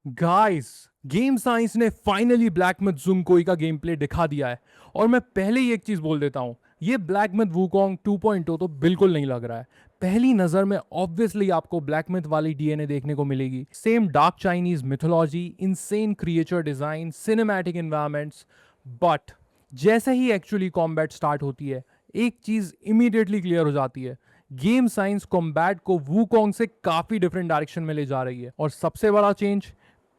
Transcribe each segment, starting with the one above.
Guys, game science ने finally black myth जुंगकोई का game play दिखा दिया है। और मैं पहले ही एक चीज बोल देता हूं, ये ब्लैक मिथ वुकोंग 2.0 तो बिल्कुल नहीं लग रहा है। पहली नजर में ऑब्वियसली आपको ब्लैक मिथ वाली डीएनए देखने को मिलेगी। Same dark Chinese mythology, insane creature design, cinematic environments. But जैसे ही एक्चुअली कॉम्बैट स्टार्ट होती है, एक चीज इमीडिएटली क्लियर हो जाती है। गेम साइंस कॉम्बैट को वुकोंग से काफी डिफरेंट डायरेक्शन में ले जा रही है। और सबसे बड़ा चेंज,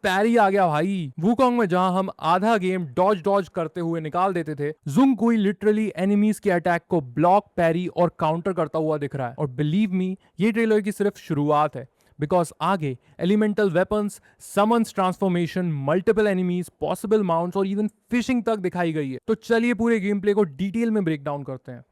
पैरी आ गया भाई। वुकोंग में जहां हम आधा गेम डॉज डॉज करते हुए निकाल देते थे, जुंगकुई लिटरली एनिमीज के अटैक को ब्लॉक, पैरी और काउंटर करता हुआ दिख रहा है। और बिलीव मी, ये ट्रेलर की सिर्फ शुरुआत है। बिकॉज आगे elemental weapons, summons transformation, multiple enemies, possible mounts और इवन फिशिंग तक दिखाई गई है। तो चलिए पूरे गेम प्ले को डिटेल में ब्रेक डाउन करते हैं।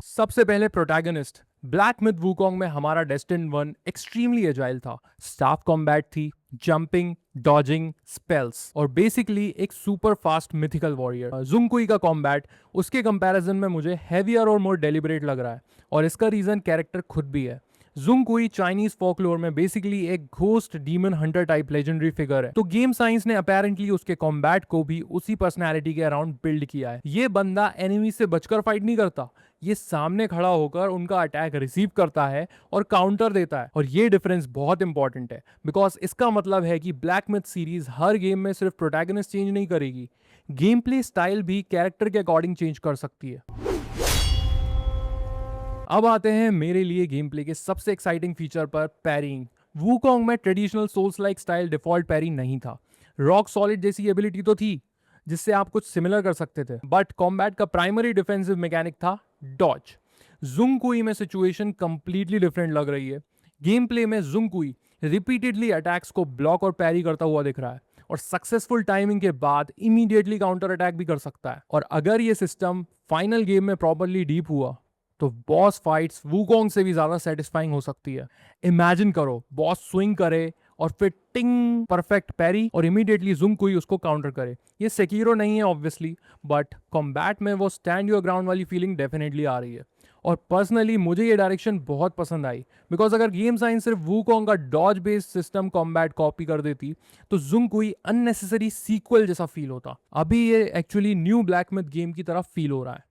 सबसे पहले प्रोटैगनिस्ट। ब्लैक मिथ वुकोंग में हमारा डेस्टिन वन एक्सट्रीमली एजाइल था। स्टाफ कॉम्बैट थी, जंपिंग, डॉजिंग, स्पेल्स और बेसिकली एक सुपर फास्ट मिथिकल वॉरियर। जुंगकुई का कॉम्बैट उसके कंपैरिजन में मुझे हैवियर और मोर डेलिबरेट लग रहा है। और इसका रीजन कैरेक्टर खुद भी है। जुंगकुई चाइनीज फोकलोर में बेसिकली एक ghost demon Hunter type legendary figure है। तो गेम साइंस ने अपेरेंटली उसके कॉम्बैट को भी उसी पर्सनैलिटी के अराउंड बिल्ड किया है। ये बंदा एनिमी से बचकर फाइट नहीं करता, ये सामने खड़ा होकर उनका अटैक रिसीव करता है और काउंटर देता है। और ये डिफरेंस बहुत इंपॉर्टेंट है, बिकॉज इसका मतलब है कि ब्लैक मिथ सीरीज हर गेम में सिर्फ प्रोटैगनिस्ट चेंज नहीं करेगी, गेम प्ले स्टाइल भी कैरेक्टर के अकॉर्डिंग चेंज कर सकती है। अब आते हैं मेरे लिए गेम प्ले के सबसे एक्साइटिंग फीचर पर, पैरिंग। वुकोंग में traditional souls like style default parry नहीं था। रॉक सॉलिड जैसी एबिलिटी तो थी जिससे आप कुछ सिमिलर कर सकते थे, बट कॉम्बैट का प्राइमरी डिफेंसिव मैकेनिक था डॉज। जुंगकुई में सिचुएशन कंप्लीटली डिफरेंट लग रही है। गेम प्ले में जुंगकुई रिपीटेडली अटैक्स को ब्लॉक और पैरी करता हुआ दिख रहा है और सक्सेसफुल टाइमिंग के बाद इमीडिएटली काउंटर अटैक भी कर सकता है। और अगर ये सिस्टम फाइनल गेम में प्रॉपरली डीप हुआ तो बॉस फाइट्स वुकोंग से भी ज्यादा सेटिस्फाइंग हो सकती है। इमेजिन करो, बॉस स्विंग करे और फिर टिंग परफेक्ट पैरी और इमीडिएटली जुंगकुई उसको काउंटर करे। ये सेकीरो नहीं है ऑब्वियसली, बट कॉम्बैट में वो स्टैंड योर ग्राउंड वाली फीलिंग डेफिनेटली आ रही है। और पर्सनली मुझे ये डायरेक्शन बहुत पसंद आई, बिकॉज अगर गेम साइंस सिर्फ वुकोंग का dodge based system combat copy कर देती तो जुंगकुई अननेसेसरी सीक्वल जैसा फील होता। अभी ये actually new Black Myth game की तरफ फील हो रहा है।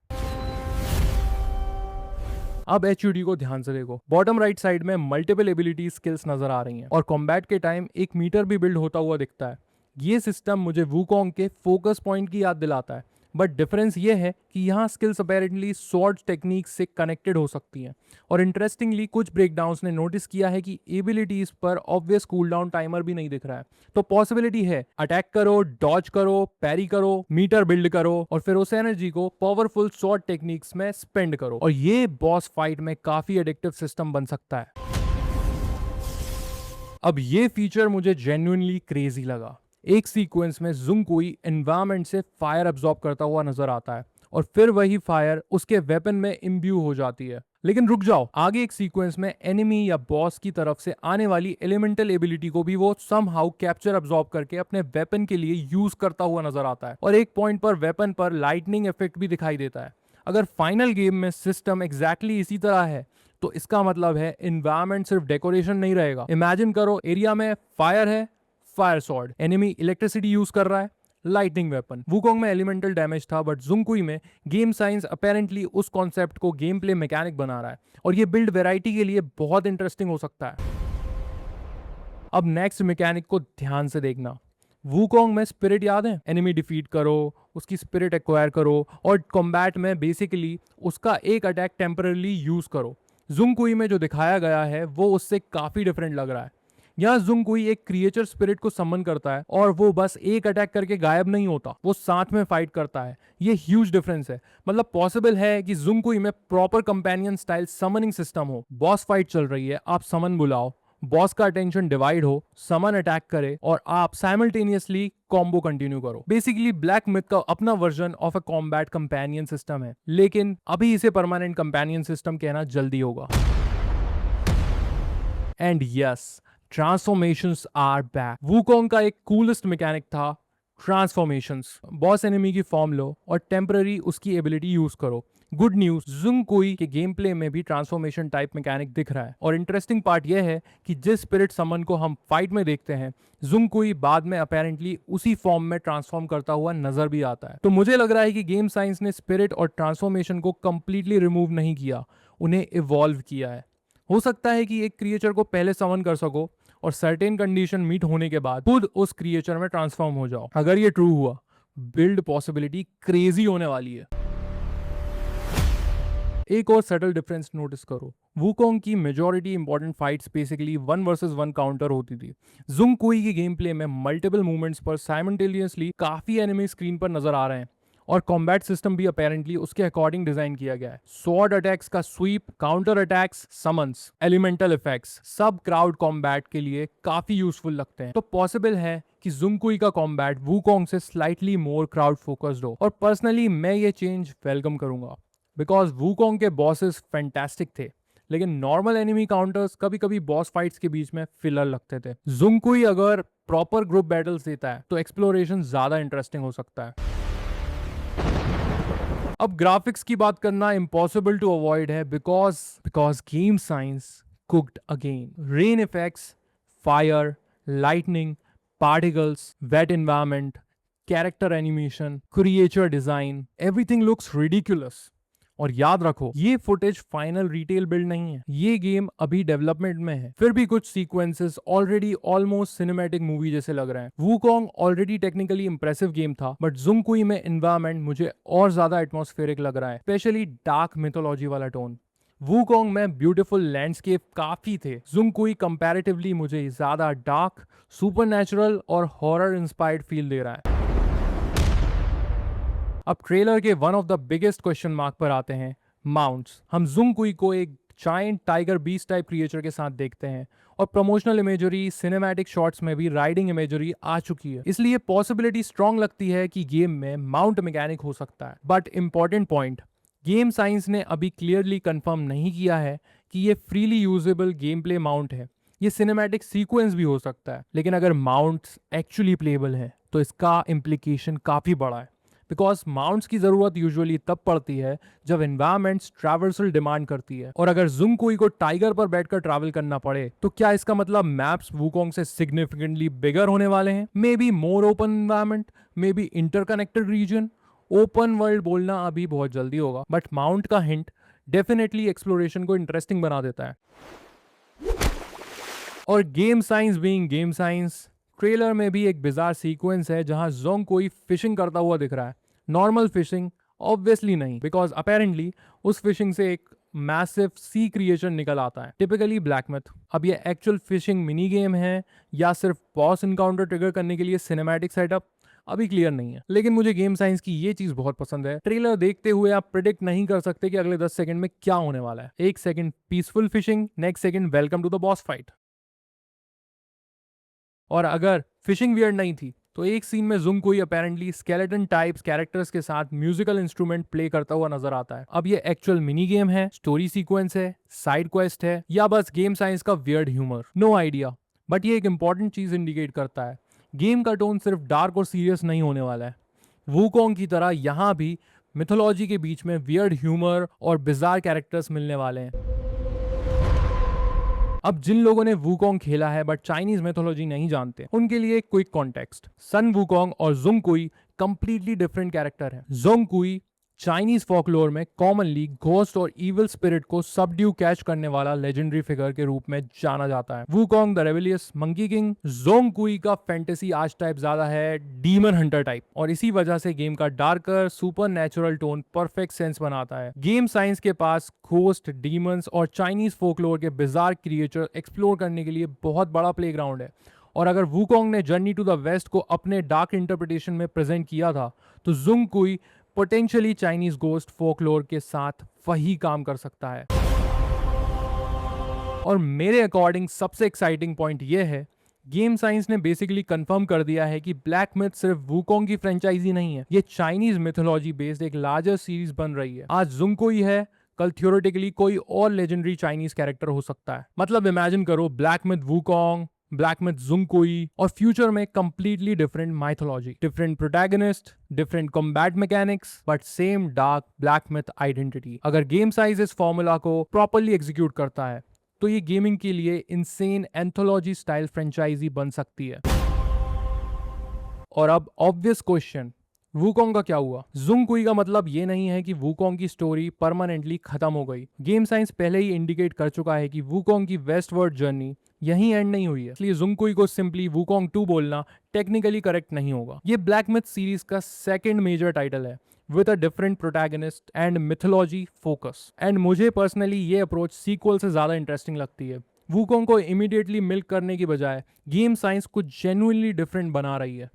अब एचयूडी को ध्यान से देखो। बॉटम राइट साइड में मल्टीपल एबिलिटी स्किल्स नजर आ रही हैं और कॉम्बैट के टाइम एक मीटर भी बिल्ड होता हुआ दिखता है। ये सिस्टम मुझे वुकोंग के फोकस पॉइंट की याद दिलाता है, बट डिफरेंस ये है कि यहाँ स्किल्स अपेरेंटली स्वॉर्ड टेक्निक से कनेक्टेड हो सकती हैं। और इंटरेस्टिंगली कुछ ब्रेकडाउन्स ने नोटिस किया है कि एबिलिटीज पर ऑब्वियस कूलडाउन टाइमर भी नहीं दिख रहा है। तो पॉसिबिलिटी है अटैक करो, डॉज करो, पैरी करो, मीटर बिल्ड करो और फिर उस एनर्जी को पावरफुल स्वॉर्ड टेक्निक्स में स्पेंड करो। और ये बॉस फाइट में काफी एडिक्टिव सिस्टम बन सकता है। अब ये फीचर मुझे जेन्युइनली क्रेजी लगा। एक सीक्वेंस में जुंगकुई एनवायरनमेंट से फायर अब्सॉर्ब करता हुआ नजर आता है और फिर वही फायर उसके वेपन में इम्ब्यू हो जाती है। लेकिन रुक जाओ, आगे एक सीक्वेंस में एनिमी या बॉस की तरफ से आने वाली एलिमेंटल एबिलिटी को भी वो समहाउ कैप्चर अब्सॉर्ब करके अपने वेपन के लिए यूज करता हुआ नजर आता है। और एक पॉइंट पर वेपन पर लाइटनिंग इफेक्ट भी दिखाई देता है। अगर फाइनल गेम में सिस्टम एग्जैक्टली इसी तरह है तो इसका मतलब है इन्वायरमेंट सिर्फ डेकोरेशन नहीं रहेगा। इमेजिन करो, एरिया में फायर है, fire sword, enemy electricity use कर रहा है, लाइटनिंग वेपन। वुकोंग में एलिमेंटल डैमेज था, बट जुंगकुई में गेम साइंस अपेरेंटली उस कॉन्सेप्ट को गेम प्ले मैकेनिक बना रहा है और ये बिल्ड वेराइटी के लिए बहुत इंटरेस्टिंग हो सकता है। अब नेक्स्ट मैकेनिक को ध्यान से देखना। वुकोंग में स्पिरिट याद है? एनिमी डिफीट करो, उसकी स्पिरिट एक्वायर करो और कॉम्बैट में बेसिकली उसका एक अटैक टेम्पररी यूज करो। जुंगकुई में जो दिखाया गया है वो उससे काफी डिफरेंट लग रहा है। यहाँ जुंगकुई एक क्रिएचर स्पिरिट को समन करता है और वो बस एक अटैक करके गायब नहीं होता, वो साथ में फाइट करता है। ये ह्यूज डिफरेंस है। मतलब पॉसिबल है कि जुंगकुई में proper companion style summoning system हो। बॉस फाइट चल रही है, आप समन बुलाओ, बॉस का अटेंशन डिवाइड हो, समन अटैक करे और आप साइमल्टेनियसली कॉम्बो कंटिन्यू करो। बेसिकली ब्लैक मिथ का अपना version of a combat companion system है, लेकिन अभी इसे परमानेंट कंपेनियन सिस्टम कहना जल्दी होगा। And yes, transformations are back. Wukong का एक कूलेस्ट मैकेनिक था ट्रांसफॉर्मेशंस, बॉस एनिमी की फॉर्म लो और टेम्पररी उसकी एबिलिटी यूज करो। गुड न्यूज, जुंग कुई के गेम प्ले में भी ट्रांसफॉर्मेशन टाइप मैकेनिक दिख रहा है और इंटरेस्टिंग पार्ट यह है कि जिस स्पिरिट समन को हम फाइट में देखते हैं, जुंग कुई बाद में अपेरेंटली उसी फॉर्म में ट्रांसफॉर्म करता हुआ नजर भी आता है। तो मुझे लग रहा है कि गेम साइंस ने स्पिरिट और ट्रांसफॉर्मेशन को कंप्लीटली रिमूव नहीं किया, उन्हें इवॉल्व किया है। हो सकता है कि एक क्रिएचर को पहले समन कर सको और सर्टेन कंडीशन मीट होने के बाद खुद उस क्रिएचर में ट्रांसफॉर्म हो जाओ। अगर ये ट्रू हुआ, बिल्ड पॉसिबिलिटी क्रेजी होने वाली है। एक और सटल डिफरेंस नोटिस करो, वुकोंग की majority important fights basically 1 versus 1 counter होती थी। जुंग कुई की गेम प्ले में मल्टीपल मूवमेंट्स पर साइमल्टेनियसली काफी एनिमी स्क्रीन पर नजर आ रहे हैं और कॉम्बैट सिस्टम भी अपेरेंटली उसके अकॉर्डिंग डिजाइन किया गया है। स्वॉर्ड अटैक्स का sweep, counter attacks, summons, elemental effects सब क्राउड कॉम्बैट के लिए काफी यूजफुल लगते हैं। तो पॉसिबल है कि जुंग कुई का कॉम्बैट वुकोंग से स्लाइटली मोर क्राउड फोकस्ड हो और पर्सनली मैं ये चेंज वेलकम करूंगा बिकॉज वुकोंग के बॉसेस फैंटास्टिक थे, लेकिन नॉर्मल एनिमी काउंटर्स कभी कभी बॉस फाइट्स के बीच में फिलर लगते थे। जुंग कुई अगर प्रॉपर ग्रुप बैटल्स देता है तो एक्सप्लोरेशन ज्यादा इंटरेस्टिंग हो सकता है। अब ग्राफिक्स की बात करना इम्पॉसिबल टू अवॉइड है because Game Science cooked again. Rain effects, fire, lightning, particles, wet environment, character animation, creature design, everything looks ridiculous. और याद रखो, ये फुटेज फाइनल रिटेल बिल्ड नहीं है, ये गेम अभी डेवलपमेंट में है। फिर भी कुछ sequences already almost cinematic movie जैसे लग रहे हैं। Wukong already technically impressive game था, बट जुंग कुई में एनवायरनमेंट मुझे और ज्यादा एटमॉस्फेरिक लग रहा है, स्पेशली डार्क मिथोलॉजी वाला टोन। वुकोंग में ब्यूटीफुल लैंडस्केप काफी थे, जुंग कुई कंपैरेटिवली मुझे ज्यादा डार्क, सुपरनैचुरल और हॉरर इंस्पायर्ड फील दे रहा है। अब ट्रेलर के one of the biggest question mark पर आते हैं, माउंट्स। हम जुंग कुई को एक giant tiger beast type creature के साथ देखते हैं और प्रमोशनल इमेजरी, सिनेमैटिक शॉट्स में भी राइडिंग इमेजरी आ चुकी है, इसलिए पॉसिबिलिटी स्ट्रांग लगती है कि गेम में माउंट मैकेनिक हो सकता है। But important point, game science ने अभी क्लियरली कंफर्म नहीं किया है कि ये freely usable game play mount है, ये सिनेमैटिक सीक्वेंस भी हो सकता है। लेकिन अगर माउंट्स एक्चुअली प्लेबल है तो इसका इम्प्लीकेशन काफी बड़ा है, बिकॉज माउंट्स की जरूरत यूजुअली तब पड़ती है जब एनवायरमेंट्स ट्रैवर्सल डिमांड करती है। और अगर जुंग कुई को टाइगर पर बैठकर ट्रैवल करना पड़े तो क्या इसका मतलब मैप्स वुकोंग से सिग्निफिकेंटली बिगर होने वाले हैं? May be more open environment, may be interconnected region. Open world बोलना अभी बहुत जल्दी होगा, बट माउंट का हिंट डेफिनेटली एक्सप्लोरेशन को इंटरेस्टिंग बना देता है। और Game Science being Game Science, trailer में भी एक बिजार सीक्वेंस है जहां जोंग कोई फिशिंग करता हुआ दिख रहा है। नॉर्मल फिशिंग ऑब्वियसली नहीं, बिकॉज अपेरेंटली उस फिशिंग से एक मैसिव सी क्रिएचर निकल आता है, टिपिकली ब्लैकमिथ। अब ये एक्चुअल फिशिंग मिनी गेम है या सिर्फ बॉस इनकाउंटर ट्रिगर करने के लिए सिनेमैटिक सेटअप, अभी क्लियर नहीं है। लेकिन मुझे गेम साइंस की ये चीज बहुत पसंद है, ट्रेलर देखते हुए आप प्रिडिक्ट नहीं कर सकते कि अगले 10 सेकंड में क्या होने वाला है। एक second peaceful fishing, next second welcome to the boss fight. और अगर फिशिंग वियर्ड नहीं थी तो एक सीन में जुंग कोई अपेरेंटली स्केलेटन टाइप्स कैरेक्टर्स के साथ म्यूजिकल इंस्ट्रूमेंट प्ले करता हुआ नजर आता है। अब ये एक्चुअल मिनी गेम है, स्टोरी सीक्वेंस है, साइड क्वेस्ट है, या बस गेम साइंस का weird humour, no idea. But ये एक इंपॉर्टेंट चीज इंडिकेट करता है, गेम का टोन सिर्फ डार्क और सीरियस नहीं होने वाला है। वुकोंग की तरह यहाँ भी मिथोलॉजी के बीच में वियर्ड ह्यूमर और बिजार कैरेक्टर्स मिलने वाले हैं। अब जिन लोगों ने वुकोंग खेला है बट चाइनीज मैथोलॉजी नहीं जानते, उनके लिए क्विक कॉन्टेक्स्ट। सन वुकोंग और जुंग कुई कंप्लीटली डिफरेंट कैरेक्टर है। जुंग कुई चाइनीज फोकलोर में कॉमनली घोस्ट और इविल स्पिरिट को सबड्यू कैच करने वाला लेजेंडरी फिगर के रूप में जाना जाता है। Wukong the rebellious monkey king. Jong कुई का फैंटेसी आर्च टाइप ज्यादा है, डीमन हंटर टाइप, और इसी वजह से गेम का darker super natural tone perfect sense बनाता है। गेम साइंस के पास घोस्ट, डीमंस और चाइनीज फोकलोर के बिजार क्रिएचर एक्सप्लोर करने के लिए बहुत बड़ा प्लेग्राउंड है। और अगर वुकोंग ने जर्नी टू द वेस्ट को अपने डार्क इंटरप्रिटेशन में प्रेजेंट किया था, तो जुंग कुई पोटेंशियली चाइनीज गोस्ट फोकलोर के साथ वही काम कर सकता है। और मेरे अकॉर्डिंग सबसे एक्साइटिंग पॉइंट यह है, गेम साइंस ने बेसिकली कंफर्म कर दिया है कि ब्लैक मिथ सिर्फ वुकोंग की फ्रेंचाइजी नहीं है, ये चाइनीज मिथोलॉजी बेस्ड एक लार्जर सीरीज बन रही है। आज जुंग कुई है, कल थ्योरेटिकली कोई और लेजेंडरी चाइनीज कैरेक्टर हो सकता है। मतलब इमेजिन करो, black myth Wukong, black myth Zhong Kui, और फ्यूचर में completely different mythology, different protagonist, different combat mechanics, but same dark black myth identity. अगर गेम साइज इस फॉर्मूला को प्रॉपरली एग्जीक्यूट करता है तो ये गेमिंग के लिए इंसेन एंथोलॉजी स्टाइल फ्रेंचाइजी बन सकती है। और अब ऑब्वियस क्वेश्चन, वूकोंग का क्या हुआ? जुंगकुई का मतलब ये नहीं है कि वूकोंग की स्टोरी परमानेंटली खत्म हो गई। गेम साइंस पहले ही इंडिकेट कर चुका है कि वूकोंग की वेस्टवर्ड जर्नी यहीं एंड नहीं हुई है, इसलिए जुंगकुई को सिंपली वूकोंग 2 बोलना टेक्निकली करेक्ट नहीं होगा। ये ब्लैक मिथ सीरीज का सेकंड मेजर टाइटल है with a different protagonist and mythology focus, and मुझे पर्सनली ये अप्रोच सीक्वल से ज्यादा इंटरेस्टिंग लगती है। वूकोंग को इमीडिएटली मिल्क करने की बजाय गेम साइंस कुछ जेन्युइनली डिफरेंट बना रही है।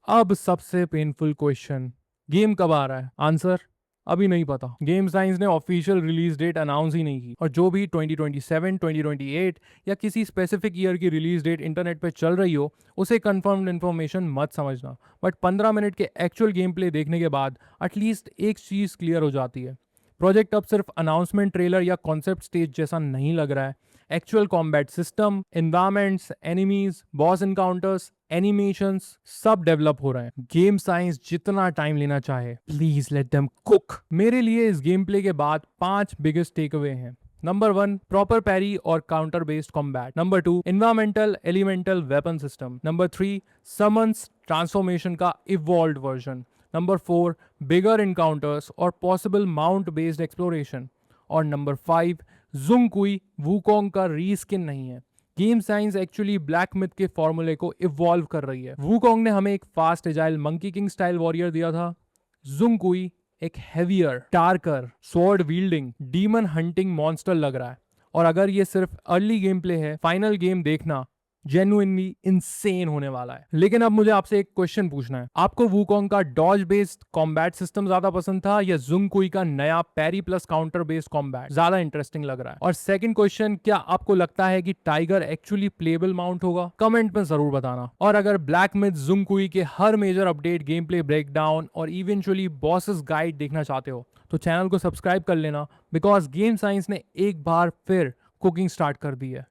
अब सबसे पेनफुल क्वेश्चन, गेम कब आ रहा है? आंसर अभी नहीं पता। गेम साइंस ने ऑफिशियल रिलीज डेट अनाउंस ही नहीं की, और जो भी 2027, 2028 या किसी स्पेसिफिक ईयर की रिलीज डेट इंटरनेट पे चल रही हो उसे कंफर्म्ड इन्फॉर्मेशन मत समझना। बट 15 मिनट के एक्चुअल गेम प्ले देखने के बाद एटलीस्ट एक चीज क्लियर हो जाती है, प्रोजेक्ट अब सिर्फ अनाउंसमेंट ट्रेलर या कॉन्सेप्ट स्टेज जैसा नहीं लग रहा है। Actual combat system, environments, enemies, boss encounters, animations सब डेवलप हो रहे हैं। गेम साइंस जितना टाइम लेना चाहे, प्लीज लेट देम कुक। मेरे लिए इस गेम प्ले के बाद 5 बिगेस्ट टेक अवे हैं। नंबर 1, प्रॉपर पैरी और counter based combat. Number 2, environmental elemental weapon system. Number 3, summons transformation का इवॉल्व्ड वर्जन। नंबर 4, बिगर इनकाउंटर्स और पॉसिबल माउंट बेस्ड एक्सप्लोरेशन। और नंबर 5, जुंगकुई वूकोंग का रीस्किन नहीं है। Game science actually black myth के फॉर्मूले को इवॉल्व कर रही है। वूकोंग ने हमें एक fast agile monkey king style warrior दिया था, जुंगकुई एक heavier, darker, sword वील्डिंग, demon hunting monster लग रहा है। और अगर ये सिर्फ अर्ली गेम प्ले है, फाइनल गेम देखना जेन्युइनली इनसेन होने वाला है। लेकिन अब मुझे आपसे एक क्वेश्चन पूछना है, आपको वूकोंग का डॉज बेस्ड कॉम्बैट सिस्टम ज्यादा पसंद था या जुंगकुई का नया पैरी प्लस काउंटर बेस्ड कॉम्बैट ज्यादा इंटरेस्टिंग लग रहा है? और सेकंड क्वेश्चन, क्या आपको लगता है कि टाइगर एक्चुअली प्लेबल माउंट होगा? कमेंट में जरूर बताना। और अगर ब्लैक मिथ जुंगकुई के हर major update, game play breakdown और इवेंचुअली बॉसेस गाइड देखना चाहते हो तो चैनल को सब्सक्राइब कर लेना, बिकॉज गेम साइंस ने एक बार फिर कुकिंग स्टार्ट कर दी है।